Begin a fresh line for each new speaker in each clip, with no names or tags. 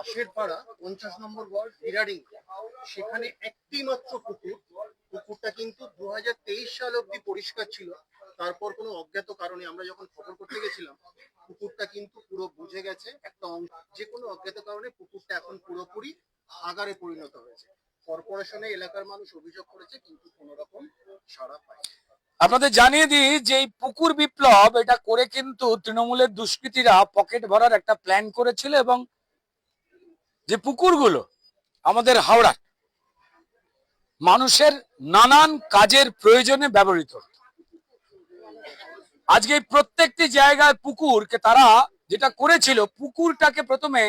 পাশের পাড়া 50 নম্বর ওয়ার্ড বিরাডিং, সেখানে একটি মাত্র পুকুর। পুকুরটা কিন্তু 2023 সাল অব্দি পরিষ্কার ছিল। তারপর কোনো অজ্ঞাত কারণে আমরা যখন খবর করতে গেছিলাম, পুকুরটা কিন্তু পুরো বুঝে গেছে একটা অংশ। যে কোনো অজ্ঞাত কারণে পুকুরটা এখন পুরোপুরি আগারে পরিণত হয়েছে। কর্পোরেশনে এলাকার মানুষ অভিযোগ করেছে, কিন্তু কোনো রকম সাড়া পায়নি।
আপনাদের জানিয়ে দিই যে এই পুকুর বিপ্লব এটা করে কিন্তু তৃণমূলের দুষ্কৃতীরা পকেট ভরার একটা প্ল্যান করেছিল, এবং যে পুকুরগুলো আমাদের হাওড়ার মানুষের নানান কাজের প্রয়োজনে ব্যবহৃত হতো। আজকে প্রত্যেকটি জায়গায় পুকুরকে তারা যেটা করেছিল, পুকুরটাকে প্রথমে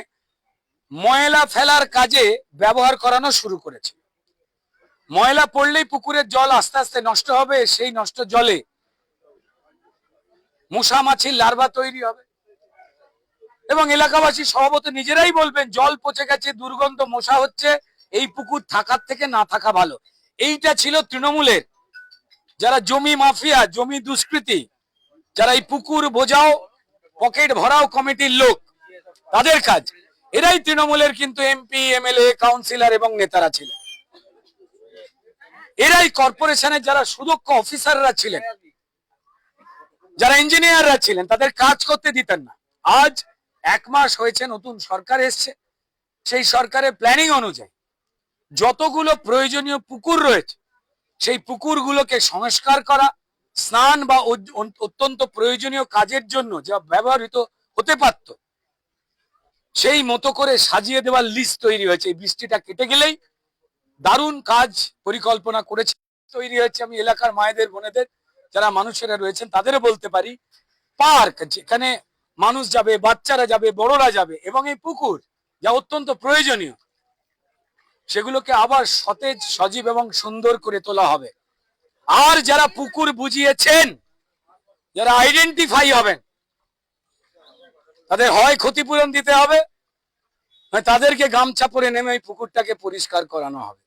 ময়লা ফেলার কাজে ব্যবহার করানো শুরু করেছে। ময়লা পড়লেই পুকুরের জল আস্তে আস্তে নষ্ট হবে, সেই নষ্ট জলে মশা মাছির লার্ভা তৈরি হবে, এবং এলাকাবাসী স্বভাবত নিজেরাই বলবেন জল পচে গেছে, দুর্গন্ধ, মশা হচ্ছে, এই পুকুর থাকার থেকে না থাকা ভালো। এইটা ছিল তৃণমূলের যারা জমি মাফিয়া, জমি দুষ্কৃতী, যারা এই পুকুর বোঝাও পকেট ভরাও কমিটির লোক, তাদের কাজ। এরাই তৃণমূলের কিন্তু এমপি, এমএলএ, কাউন্সিলর এবং নেতারা ছিলেন। এরাই কর্পোরেশনের যারা সুদক্ষ অফিসাররা ছিলেন, যারা ইঞ্জিনিয়াররা ছিলেন, তাদের কাজ করতে দিতেন না। আজ 1 মাস হয়েছে নতুন সরকার এসছে, সেই সরকারের প্ল্যানিং অনুযায়ী যতগুলো প্রয়োজনীয় পুকুর রয়েছে সেই পুকুরগুলোকে সংস্কার করা, স্নান বা অত্যন্ত প্রয়োজনীয় কাজের জন্য যা ব্যবহৃত হতে পারত সেই মতো করে সাজিয়ে দেওয়ার লিস্ট তৈরি হয়েছে। এই বৃষ্টিটা কেটে গেলেই দারুণ কাজ পরিকল্পনা করেছে, তৈরি হয়েছে। আমি এলাকার মায়েদের, বোনেদের, যারা মানুষেরা রয়েছেন তাদেরও বলতে পারি, পার্ক যেখানে মানুষ যাবে, বাচ্চারা যাবে, বড়রা যাবে, এবং এই পুকুর যা অত্যন্ত প্রয়োজনীয়, সেগুলোকে আবার সতেজ, সজীব এবং সুন্দর করে তোলা হবে। আর যারা পুকুর বুঝিয়েছেন, যারা আইডেন্টিফাই হবেন, তাদের হয় ক্ষতিপূরণ দিতে হবে, তাদেরকে গামছা পরে নেমে এই পুকুরটাকে পরিষ্কার করানো হবে।